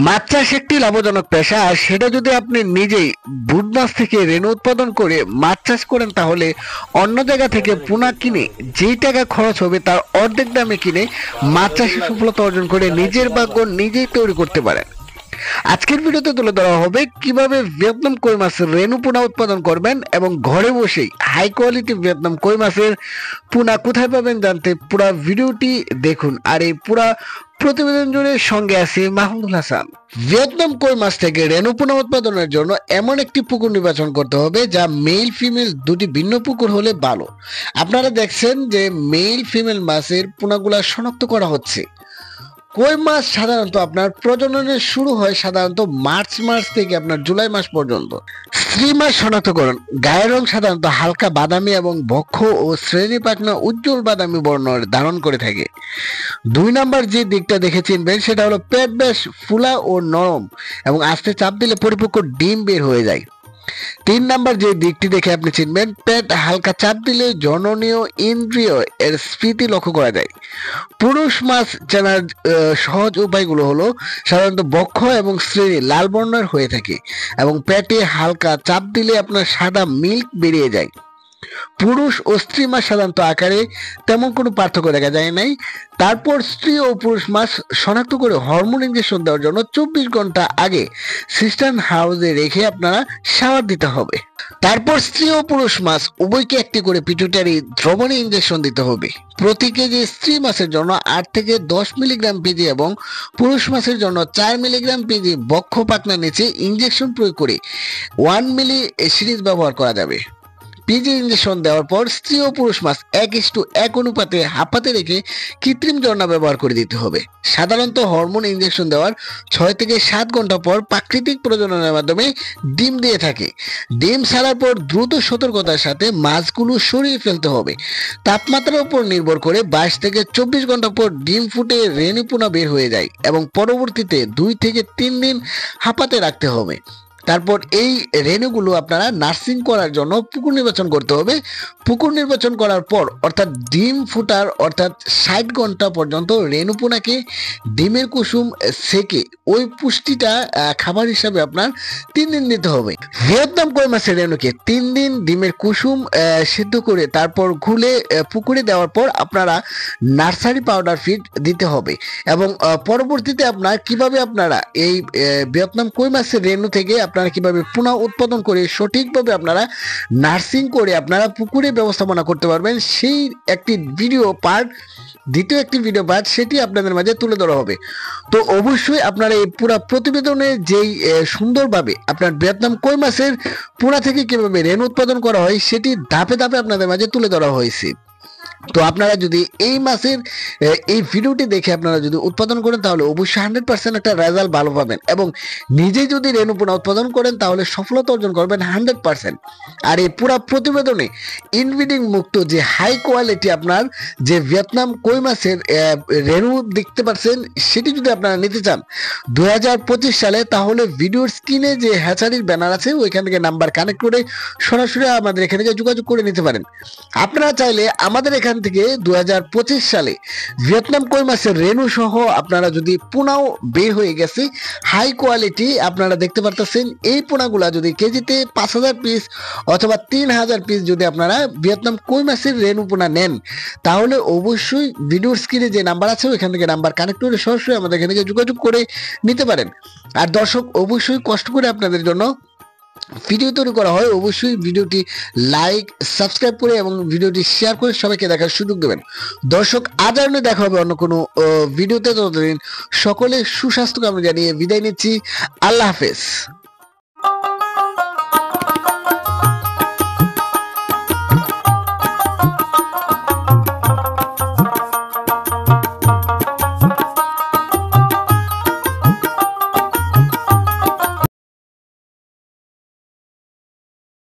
মাছ চাষ একটি লাভজনক পেশা, আর সেটা যদি আপনি নিজেই বুট মাছ থেকে রেণু উৎপাদন করে মাছ চাষ করেন, তাহলে অন্য জায়গা থেকে পোনা কিনে যেই টাকা খরচ হবে তার অর্ধেক দামে কিনে মাছ চাষে সফলতা অর্জন করে নিজের ভাগ্য নিজেই তৈরি করতে পারেন। আজকের ভিডিওতে তুলে ধরা হবে কিভাবে ভিয়েতনাম কই মাছের রেণু পোনা উৎপাদন করবেন এবং ঘরে বসেই হাই কোয়ালিটি ভিয়েতনাম কই মাছের পোনা কোথায় পাবেন জানতে পুরো ভিডিওটি দেখুন। আর এই পুরো প্রতিবেদন জুড়ে সঙ্গে আছে মাহমুদুল হাসান। ভিয়েতনাম কই মাছ থেকে রেণু পোনা উৎপাদনের জন্য এমন একটি পুকুর নির্বাচন করতে হবে যা মেল ফিমেল দুটি ভিন্ন পুকুর হলে ভালো। আপনারা দেখছেন যে মেল ফিমেল মাছের পোনাগুলা শনাক্ত করা হচ্ছে। কই মাছ সাধারণত আপনার প্রজননের শুরু হয় সাধারণত মার্চ মাস থেকে আপনার জুলাই মাস পর্যন্ত। স্ত্রী মাছ শনাক্তকরণ: গায়ের রং সাধারণত হালকা বাদামি এবং বক্ষ ও শ্রেণী পাখনা উজ্জ্বল বাদামি বর্ণ ধারণ করে থাকে। 2 নাম্বার যে দিকটা দেখে চিনবেন সেটা হলো পেট বেশ ফুলা ও নরম এবং আস্তে চাপ দিলে পরিপক্ক ডিম বের হয়ে যায়। 3 নাম্বার যে দিকটি দেখে আপনি চিনবেন, পেট হালকা চাপ দিলে জননীয় ইন্দ্রিয় এর স্ফীতি লক্ষ্য করা যায়। পুরুষ মাছ চেনার সহজ উপায়গুলো হলো সাধারণত বক্ষ এবং শ্রেণী লাল বর্ণের হয়ে থাকে এবং পেটে হালকা চাপ দিলে আপনার সাদা মিল্ক বেরিয়ে যায়। পুরুষ ও স্ত্রী মাছ সাধারণত আকারে তেমন কোনো পার্থক্য দেখা যায় নাই। তারপর স্ত্রী ও পুরুষ মাছ শনাক্ত করে হরমোন ইনজেকশন দেওয়ার জন্য 24 ঘন্টা আগে সিস্টার্ন হাউসে রেখে আপনারা শাওয়ার দিতে হবে। তারপর স্ত্রী ও পুরুষ মাছ উভয়কে একটি করে পিটুইটারি দ্রবণে ইনজেকশন দিতে হবে। প্রতি কেজি স্ত্রী মাছের জন্য 8 থেকে 10 মিলিগ্রাম পিজি এবং পুরুষ মাছের জন্য 4 মিলিগ্রাম পিজি বক্ষ পাখনার নিচে ইনজেকশন প্রয়োগ করে 1 মিলি সিরিজ ব্যবহার করা যাবে। পিজি ইনজেকশন দেওয়ার পর স্ত্রী ও পুরুষ মাছ 1:1 অনুপাতে হাঁপাতে রেখে কৃত্রিম ঝর্ণা ব্যবহার করে দিতে হবে। সাধারণত হরমোন ইনজেকশন দেওয়ার 6 থেকে 7 ঘন্টা পর প্রাকৃতিক প্রজননের মাধ্যমে ডিম দিয়ে থাকে। ডিম ছাড়ার পর দ্রুত সতর্কতার সাথে মাছগুলো সরিয়ে ফেলতে হবে। তাপমাত্রার উপর নির্ভর করে 22 থেকে 24 ঘন্টা পর ডিম ফুটে রেণু পোনা বের হয়ে যায় এবং পরবর্তীতে 2 থেকে 3 দিন হাঁপাতে রাখতে হবে। তারপর এই রেণুগুলো আপনারা নার্সিং করার জন্য পুকুর নির্বাচন করতে হবে। পুকুর নির্বাচন করার পর অর্থাৎ ডিম ফুটার 60 ঘন্টা পর্যন্ত রেণু পোনাকে ডিমের কুসুম সেকে ওই পুষ্টিটা খাবার হিসাবে আপনার 3 দিন দিতে হবে। ভিয়েতনাম কই মাছের রেণুকে 3 দিন ডিমের কুসুম সিদ্ধ করে তারপর ঘুলে পুকুরে দেওয়ার পর আপনারা নার্সারি পাউডার ফিড দিতে হবে এবং পরবর্তীতে আপনার কিভাবে আপনারা এই ভিয়েতনাম কই মাছের রেণু থেকে আপনারা কিভাবে পোনা উৎপাদন করে সঠিকভাবে আপনারা নার্সিং করে আপনারা পুকুরে ব্যবস্থাপনা করতে পারবেন সেই একটি দ্বিতীয় একটি ভিডিও পার্ট সেটি আপনাদের মাঝে তুলে ধরা হবে। তো অবশ্যই আপনারা এই পুরো প্রতিবেদনে যেই সুন্দরভাবে আপনার ভিয়েতনাম কই মাছের পোনা থেকে কিভাবে রেণু উৎপাদন করা হয় সেটি ধাপে ধাপে আপনাদের মাঝে তুলে ধরা হয়েছে। তো আপনারা যদি এই মাছের এই ভিডিওটি দেখে আপনারা যদি উৎপাদন করেন তাহলে অবশ্যই 100% একটা রেজাল্ট ভালো পাবেন এবং নিজে যদি রেণু পোনা উৎপাদন করেন তাহলে সফলতা অর্জন করবেন 100%। আর এই পুরো প্রতিবেদনে ইনব্রিডিং মুক্ত যে হাই কোয়ালিটি আপনার যে ভিয়েতনাম কই মাছের রেণু দেখতে পাচ্ছেন সেটি যদি আপনারা নিতে চান 2025 সালে, তাহলে ভিডিওর স্ক্রিনে যে হ্যাচারির ব্যানার আছে ওইখান থেকে নাম্বার কানেক্ট করে সরাসরি আমাদের এখানে যোগাযোগ করে নিতে পারেন। আপনারা চাইলে আমাদের এখান থেকে 2025 সালে ভিয়েতনাম কই মাছের রেণু সহ আপনারা যদি পোনাও বের হয়ে গেছে হাই কোয়ালিটি আপনারা দেখতে পারতেছেন, এই পোনাগুলা যদি কেজিতে 5000 পিস অথবা 3000 পিস যদি আপনারা ভিয়েতনাম কই মাছের রেণু পোনা নেন তাহলে অবশ্যই ভিডিওর স্ক্রিনে যে নাম্বার আছে ওইখান থেকে নাম্বার কানেক্ট করে সরাসরি আমাদের এখানে যোগাযোগ করে নিতে পারেন। আর দর্শক অবশ্যই কষ্ট করে আপনাদের জন্য ভিডিও তৈরি করা হয়, অবশ্যই ভিডিওটি লাইক সাবস্ক্রাইব করে এবং ভিডিওটি শেয়ার করে সবাইকে দেখার সুযোগ দেবেন। দর্শক আজ আর দেখা হবে অন্য কোনো ভিডিওতে, ততদিন সকলে সুস্বাস্থ্য কামনা জানিয়ে বিদায় নিচ্ছি। আল্লাহ হাফেজ।